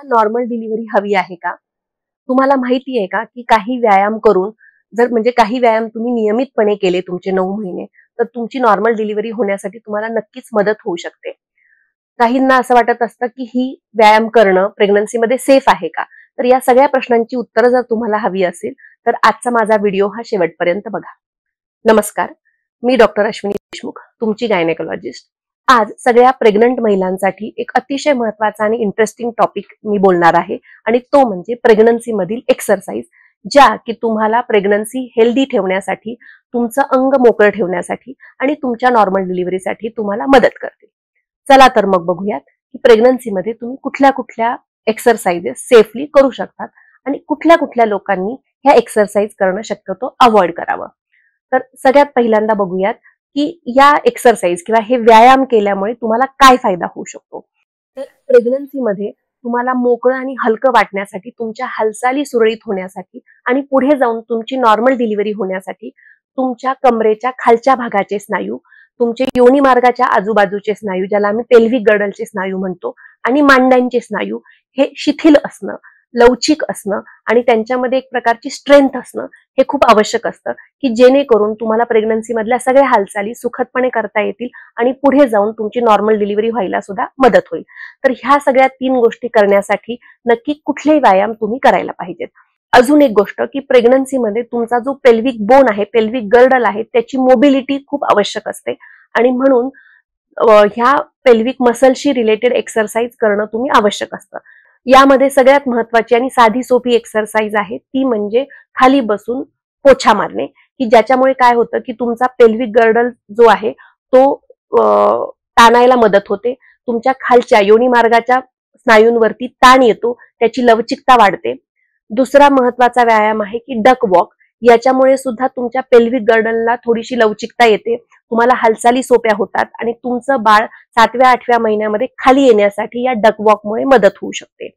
Normal delivery हवी आहे का? तुम्हाला माहिती आहे का की काही व्यायाम करून काही व्यायाम तुम्ही नियमितपणे केले तुमचे 9 महिने तर तुमची नॉर्मल डिलिव्हरी होण्यासाठी तुम्हाला नक्कीच मदत होऊ शकते. काहींना असं वाटत असतं की ही व्यायाम करणं प्रेग्नन्सीमध्ये सेफ आहे का? तर या सगळ्या प्रश्नांची उत्तरं जर तुम्हाला हवी असेल तर आजचा माझा व्हिडिओ हा शेवटपर्यंत बघा. नमस्कार, मी डॉक्टर अश्विनी देशमुख, तुमची गायनेकोलॉजिस्ट. आज सगळ्या प्रेग्नंट महिलांसाठी एक अतिशय महत्वाचा आणि इंटरेस्टिंग टॉपिक मी बोलणार आहे आणि तो म्हणजे प्रेग्नन्सी मधील एक्सरसाइज, ज्या की तुम्हाला प्रेग्नन्सी हेल्दी ठेवण्यासाठी, तुमचं अंग मोकळं ठेवण्यासाठी आणि तुमच्या नॉर्मल डिलिव्हरीसाठी तुम्हाला मदत करतील. चला तर मग बघूयात की प्रेग्नन्सी मध्ये तुम्ही कुठल्या कुठल्या एक्सरसाइजेस सेफली करू शकतात आणि कुठल्या कुठल्या लोकांनी ह्या एक्सरसाइज करणं शक्यतो अवॉइड करावं. तर सगळ्यात पहिल्यांदा बघूयात की या एक्सरसाइज किंवा हे व्यायाम केल्यामुळे तुम्हाला काय फायदा होऊ शकतो. तर प्रेग्नन्सीमध्ये तुम्हाला मोकळं आणि हलकं वाटण्यासाठी, तुमच्या हालचाली सुरळीत होण्यासाठी आणि पुढे जाऊन तुमची नॉर्मल डिलिव्हरी होण्यासाठी तुमच्या कमरेच्या खालच्या भागाचे स्नायू, तुमचे योनी मार्गाच्या आजूबाजूचे स्नायू, ज्याला आम्ही पेल्विक गर्डलचे स्नायू म्हणतो, आणि मांड्यांचे स्नायू हे शिथिल असणं, लवचिक असणं आणि त्यांच्यामध्ये एक प्रकारची स्ट्रेंथ असणं हे खूप आवश्यक असतं की जेणेकरून तुम्हाला प्रेग्नन्सी मधल्या सगळ्या हालचाली सुखदपणे करता येतील आणि पुढे जाऊन तुमची नॉर्मल डिलिव्हरी व्हायला सुद्धा मदत होईल. तर ह्या सगळ्या 3 गोष्टी करण्यासाठी नक्की कुठलेही व्यायाम तुम्ही करायला पाहिजेत. अजून एक गोष्ट की प्रेग्नन्सीमध्ये तुमचा जो पेल्विक बोन आहे, पेल्विक गर्डल आहे, त्याची मोबिलिटी खूप आवश्यक असते आणि म्हणून ह्या पेल्विक मसलशी रिलेटेड एक्सरसाइज करणं तुम्ही आवश्यक असतं. यामध्ये सगळ्यात महत्वाची आणि साधी सोपी एक्सरसाइज आहे ती म्हणजे खाली बसून पोछा मारणे, की ज्याच्यामुळे काय होतं की तुमचा पेल्विक गर्डल जो आहे तो ताणायला मदत होते, तुमच्या खालच्या योनी मार्गाच्या स्नायूंवरती ताण येतो, त्याची लवचिकता वाढते. दुसरा महत्वाचा व्यायाम आहे की डक वॉक. याच्यामुळे सुद्धा तुमच्या पेल्विक गर्डलला थोडीशी लवचिकता येते, तुम्हाला हालचाली सोप्या होतात आणि तुमचं बाळ 7व्या-8व्या महिन्यामध्ये खाली येण्यासाठी या डक वॉकमुळे मदत होऊ शकते.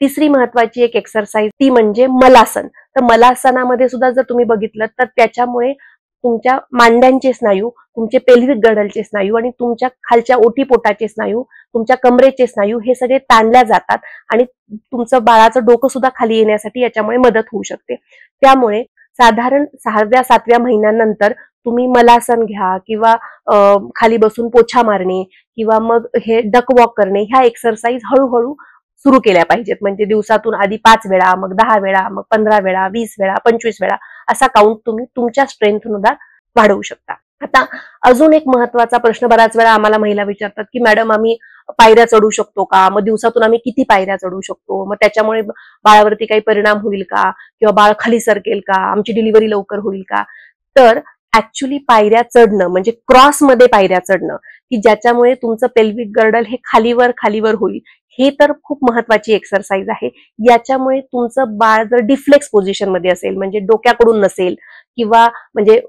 तिसरी महत्वाची एक एक्सरसाइज ती म्हणजे मलासन. तर मलासनामध्ये सुद्धा जर तुम्ही बघितलं तर त्याच्यामुळे तुमच्या मांड्यांचे स्नायू, तुमचे पेल्विक गर्डलचे स्नायू आणि तुमच्या खालच्या ओटीपोटाचे स्नायू, तुमच्या कमरेचे स्नायू हे सगळे ताणल्या जातात आणि तुमचं बाळाचं डोकं सुद्धा खाली येण्यासाठी याच्यामुळे मदत होऊ शकते. त्यामुळे साधारण 6व्या-7व्या महिन्यानंतर तुम्ही मलासन घ्या किंवा खाली बसून पोछा मारणे किंवा मग हे डक वॉक करणे, ह्या एक्सरसाइज हळूहळू सुरू केल्या पाहिजेत. म्हणजे दिवसातून आधी 5 वेळा, मग 10 वेळा, मग 15 वेळा, 20 वेळा, 25 वेळा असा काउंट तुम्ही तुमच्या स्ट्रेंथनुसार वाढवू शकता. आता अजून एक महत्वाचा प्रश्न बऱ्याच वेळा आम्हाला महिला विचारतात की मॅडम आम्ही पायऱ्या चढू शकतो का? मग दिवसातून आम्ही किती पायऱ्या चढू शकतो? मग त्याच्यामुळे बाळावरती काही परिणाम होईल का? किंवा बाळ खाली सरकेल का? आमची डिलिव्हरी लवकर होईल का? तर ऍक्च्युली पायऱ्या चढणं म्हणजे क्रॉसमध्ये पायऱ्या चढणं की ज्याच्यामुळे तुमचं पेल्विक गर्डल हे खालीवर होईल, हे तर खूप महत्वाची एक्सरसाइज आहे. याच्यामुळे तुमचं बाळ जर डिफ्लेक्स पोझिशन मध्ये असेल, म्हणजे डोक्याकडून नसेल किंवा म्हणजे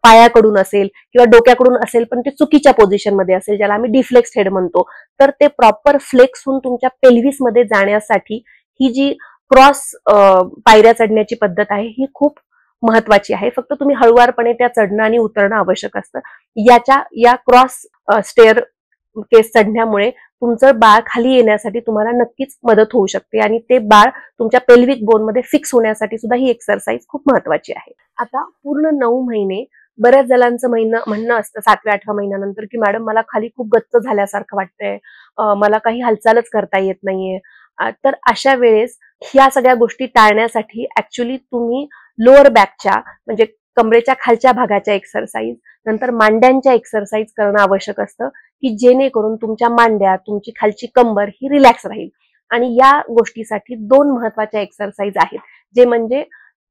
पायाकडून असेल किंवा डोक्याकडून असेल पण ते चुकीच्या पोझिशन मध्ये असेल, ज्याला आम्ही डिफ्लेक्स हेड म्हणतो, तर ते प्रॉपर फ्लेक्स होऊन तुमच्या पेल्विस मध्ये जाण्यासाठी ही जी क्रॉस पायऱ्या चढण्याची पद्धत आहे ही खूप महत्वाची आहे. फक्त तुम्ही हळुवारपणे त्या चढणं आणि उतरणं आवश्यक असतं. या क्रॉस स्टेअर केस चढण्यामुळे तुमचं बाळ खाली येण्यासाठी तुम्हाला नक्कीच मदत होऊ शकते आणि ते बाळ तुमच्या पेल्विक बोन मध्ये फिक्स होण्यासाठी सुद्धा ही एक्सरसाइज खूप महत्वाची आहे. आता पूर्ण 9 महिने बऱ्याच जणांचं म्हणणं असतं 7व्या-8व्या महिन्यानंतर की मॅडम मला खाली खूप गच्च झाल्यासारखं वाटतंय, मला काही हालचालच करता येत नाहीये. तर अशा वेळेस ह्या सगळ्या गोष्टी टाळण्यासाठी ऍक्च्युली तुम्ही लोअर बॅकच्या म्हणजे कमरेच्या खालच्या भागाच्या एक्सरसाइज, नंतर मांड्यांच्या एक्सरसाइज करणं आवश्यक असतं की जेणेकरून तुमच्या मांड्या, तुमची खालची कंबर ही रिलॅक्स राहील. आणि या गोष्टीसाठी 2 महत्वाच्या एक्सरसाइज आहेत, जे म्हणजे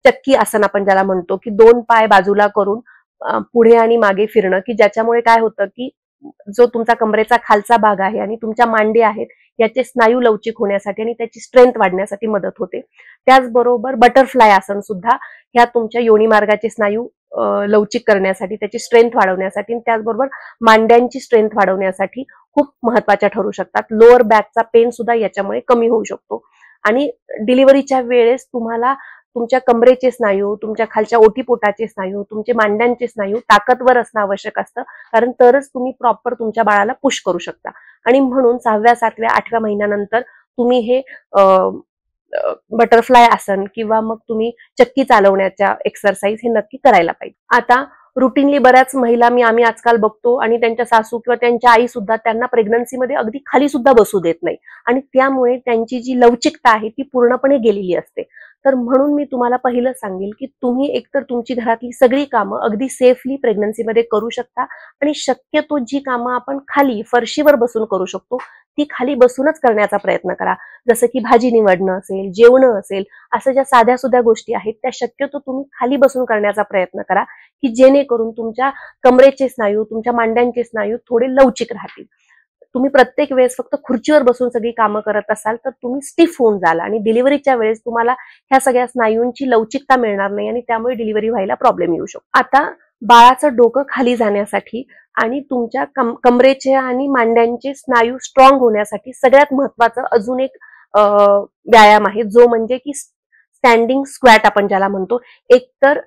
चक्की आसन आपण ज्याला म्हणतो की 2 पाय बाजूला करून पुढे आणि मागे फिरणं, की ज्याच्यामुळे काय होतं की जो तुमचा कमरेचा खालचा भाग आहे आणि तुमच्या मांडी आहेत याचे स्नायू लवचिक होण्यासाठी आणि त्याची स्ट्रेंथ वाढण्यासाठी मदत होते. त्याचबरोबर बटरफ्लाय आसन सुद्धा ह्या तुमच्या योनी मार्गाचे स्नायू लवचिक करण्यासाठी, त्याची स्ट्रेंथ वाढवण्यासाठी आणि त्याचबरोबर मांड्यांची स्ट्रेंथ वाढवण्यासाठी खूप महत्वाच्या ठरू शकतात. लोअर बॅकचा पेन सुद्धा याच्यामुळे कमी होऊ शकतो आणि डिलिव्हरीच्या वेळेस तुम्हाला तुमच्या कमरेचे स्नायू, तुमच्या खालच्या ओटीपोटाचे स्नायू, तुमचे मांड्यांचे स्नायू ताकदवर असणं आवश्यक असतं, कारण तरच तुम्ही प्रॉपर तुमच्या बाळाला पुश करू शकता. आणि म्हणून 6व्या, 7व्या, 8व्या महिन्यानंतर तुम्ही हे बटरफ्लाय आसन किंवा मग तुम्ही चक्की चालवण्याच्या एक्सरसाइज हे नक्की करायला पाहिजे. आता रुटीनली बऱ्याच महिला आम्ही आजकाल बघतो आणि त्यांच्या सासू किंवा त्यांच्या आई सुद्धा त्यांना प्रेग्नन्सीमध्ये अगदी खाली सुद्धा बसू देत नाही आणि त्यामुळे त्यांची जी लवचिकता आहे ती पूर्णपणे गेलेली असते. तर म्हणून मी तुम्हाला पहिलं सांगेल की तुम्ही एकतर तुमची घरातली सगळी कामं अगदी सेफली प्रेग्नन्सीमध्ये करू शकता आणि शक्यतो जी कामं आपण खाली फरशीवर बसून करू शकतो ती खाली बसूनच करण्याचा प्रयत्न करा. जसं की भाजी निवडणं असेल, जेवणं असेल, असं ज्या साध्या सुध्या गोष्टी आहेत त्या शक्यतो तुम्ही खाली बसून करण्याचा प्रयत्न करा की जेणेकरून तुमच्या कमरेचे स्नायू, तुमच्या मांड्यांचे स्नायू थोडे लवचिक राहतील. तुम्ही प्रत्येक वेळेस फक्त खुर्चीवर बसून सगळी कामं करत असाल तर तुम्ही स्टिफ होऊन जाल आणि डिलिव्हरीच्या वेळेस तुम्हाला ह्या सगळ्या स्नायूंची लवचिकता मिळणार नाही आणि त्यामुळे डिलिव्हरी व्हायला प्रॉब्लेम येऊ शकतो. आता बाळाचं डोकं खाली जाण्यासाठी आणि तुमच्या कमरेचे आणि मांड्यांचे स्नायू स्ट्रॉंग होण्यासाठी सगळ्यात महत्वाचं अजून एक व्यायाम आहे जो म्हणजे की स्टँडिंग स्क्वॅट आपण ज्याला म्हणतो. एकतर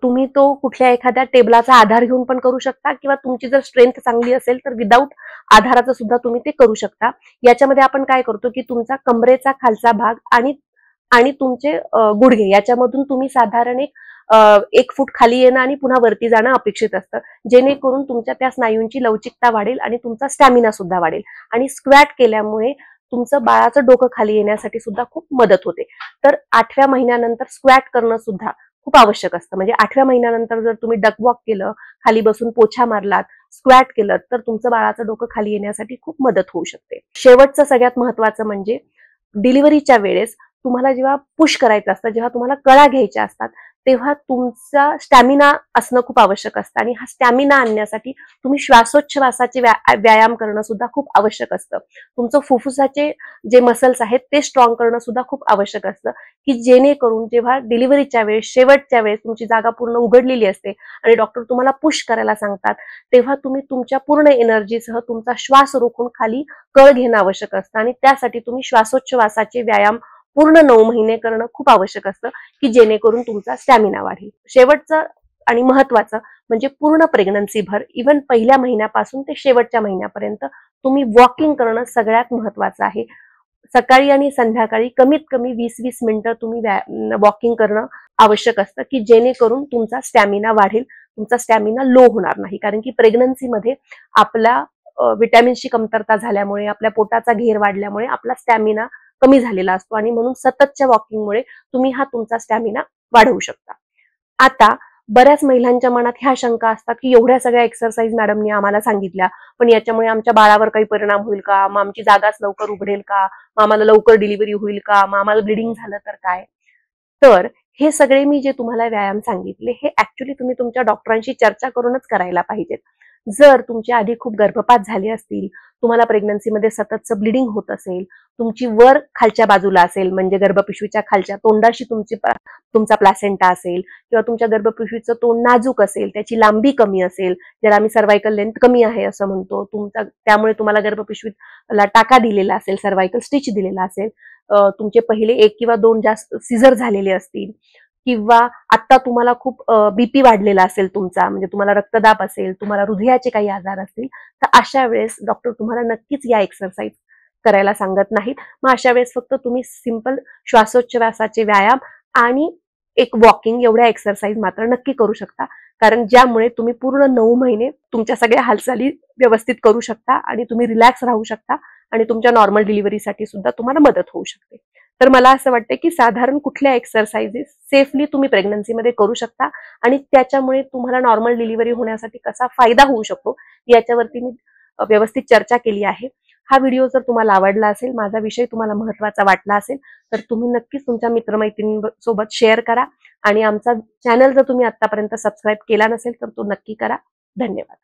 तुम्ही तो कुठल्या एखाद्या टेबलाचा आधार घेऊन पण करू शकता किंवा तुमची जर स्ट्रेंथ चांगली असेल तर विदाऊट आधाराचं सुद्धा तुम्ही ते करू शकता. याच्यामध्ये आपण काय करतो की तुमचा कमरेचा खालचा भाग आणि तुमचे गुडघे याच्यामधून तुम्ही साधारण एक फूट खाली येणं आणि पुन्हा वरती जाणं अपेक्षित असतं, जेणेकरून तुमच्या त्या स्नायूंची लवचिकता वाढेल आणि तुमचा स्टॅमिना सुद्धा वाढेल. आणि स्क्वॅट केल्यामुळे तुमचं बाळाचं डोकं खाली येण्यासाठी सुद्धा खूप मदत होते. तर 8व्या महिन्यानंतर स्क्वॅट करणं सुद्धा खूप आवश्यक असतं. म्हणजे 8व्या महिन्यानंतर जर तुम्ही डक वॉक केलं, खाली बसून पोछा मारलात, स्क्वॅट केलं तर तुमचं बाळाचं डोकं खाली येण्यासाठी खूप मदत होऊ शकते. शेवटचं सगळ्यात महत्वाचं म्हणजे डिलिव्हरीच्या वेळेस तुम्हाला जेव्हा पुश करायचं असतं, जेव्हा तुम्हाला कळा घ्यायच्या असतात, तेव्हा तुमचा स्टॅमिना असणं खूप आवश्यक असतं आणि हा स्टॅमिना आणण्यासाठी तुम्ही श्वासोच्छवासाचे व्यायाम करणं सुद्धा खूप आवश्यक असतं. तुमचं फुफ्फुसाचे जे मसल्स आहेत ते स्ट्रॉंग करणं सुद्धा खूप आवश्यक असतं की जेणेकरून जेव्हा डिलिव्हरीच्या वेळेस शेवटच्या वेळेस तुमची जागा पूर्ण उघडलेली असते आणि डॉक्टर तुम्हाला पुश करायला सांगतात तेव्हा तुम्ही तुमच्या पूर्ण एनर्जीसह तुमचा श्वास रोखून खाली कळ घेणं आवश्यक असतं आणि त्यासाठी तुम्ही श्वासोच्छवासाचे व्यायाम पूर्ण 9 महिने करणं खूप आवश्यक असतं की जेणेकरून तुमचा स्टॅमिना वाढेल. शेवटचं आणि महत्वाचं म्हणजे पूर्ण प्रेग्नन्सी भर इव्हन पहिल्या महिन्यापासून ते शेवटच्या महिन्यापर्यंत तुम्ही वॉकिंग करणं सगळ्यात महत्वाचं आहे. सकाळी आणि संध्याकाळी कमीत कमी 20-20 मिनिटं तुम्ही वॉकिंग करणं आवश्यक असतं की जेणेकरून तुमचा स्टॅमिना वाढेल, तुमचा स्टॅमिना लो होणार नाही. कारण की प्रेग्नन्सीमध्ये आपला विटॅमिन्सची कमतरता झाल्यामुळे, आपल्या पोटाचा घेर वाढल्यामुळे आपला स्टॅमिना कमी झालेला असतो आणि म्हणून सततच्या वॉकिंगमुळे तुम्ही हा तुमचा स्टॅमिना वाढवू शकता. आता बऱ्याच महिलांच्या मनात ह्या शंका असतात की एवढ्या सगळ्या एक्सरसाइज मॅडमनी आम्हाला सांगितल्या पण याच्यामुळे आमच्या बाळावर काही परिणाम होईल का, मग आमची जागाच लवकर उघडेल का, मग आम्हाला लवकर डिलिव्हरी होईल का, मग आम्हाला ब्लिडिंग झालं तर काय. तर हे सगळे मी जे तुम्हाला व्यायाम सांगितले हे ऍक्च्युली तुम्ही तुमच्या डॉक्टरांशी चर्चा करूनच करायला पाहिजेत. जर तुमच्या आधी खूप गर्भपात झाले असतील, तुम्हाला प्रेग्नन्सीमध्ये सततचं ब्लिडिंग होत असेल, तुमची वर खालच्या बाजूला असेल म्हणजे गर्भपिशवीच्या खालच्या तोंडाशी तुमचा प्लॅसेंटा असेल किंवा तुमच्या गर्भपिशवीचं तोंड नाजूक असेल, त्याची लांबी कमी असेल, ज्याला आम्ही सर्व्हायकल लेंथ कमी आहे असं म्हणतो, त्यामुळे तुम्हाला गर्भपिशवीला टाका दिलेला असेल, सर्व्हायकल स्टिच दिलेला असेल, तुमचे पहिले 1 किंवा 2 जास्त सिझर झालेले असतील किंवा आता तुम्हाला खूप बीपी वाढलेला असेल तुमचा, म्हणजे तुम्हाला रक्तदाब असेल, तुम्हाला हृदयाचे काही आजार असतील, तर अशा वेळेस डॉक्टर तुम्हाला नक्कीच या एक्सरसाइज करायला सांगत नाहीत. मग अशा वेळेस फक्त तुम्ही सिंपल श्वासोच्छवासाचे व्यायाम आणि एक वॉकिंग एवढ्या एक्सरसाइज मात्र नक्की करू शकता, कारण ज्यामुळे तुम्ही पूर्ण 9 महिने तुमच्या सगळ्या हालचाली व्यवस्थित करू शकता आणि तुम्ही रिलॅक्स राहू शकता आणि तुमच्या नॉर्मल डिलिव्हरीसाठी सुद्धा तुम्हाला मदत होऊ शकते. तर मला असं वाटतं की साधारण कुठल्या एक्सरसाइजेस सेफली तुम्ही प्रेग्नन्सीमध्ये करू शकता आणि त्याच्यामुळे तुम्हाला नॉर्मल डिलिव्हरी होण्यासाठी कसा फायदा होऊ शकतो याच्यावरती मी व्यवस्थित चर्चा केली आहे. हा व्हिडिओ जर तुम्हाला आवडला असेल, माझा विषय तुम्हाला महत्त्वाचा वाटला असेल तर तुम्ही नक्कीच तुमच्या मित्रमैत्रिणींसोबत शेअर करा आणि आमचा चॅनल जर तुम्ही आतापर्यंत सबस्क्राईब केला नसेल तर तो नक्की करा. धन्यवाद.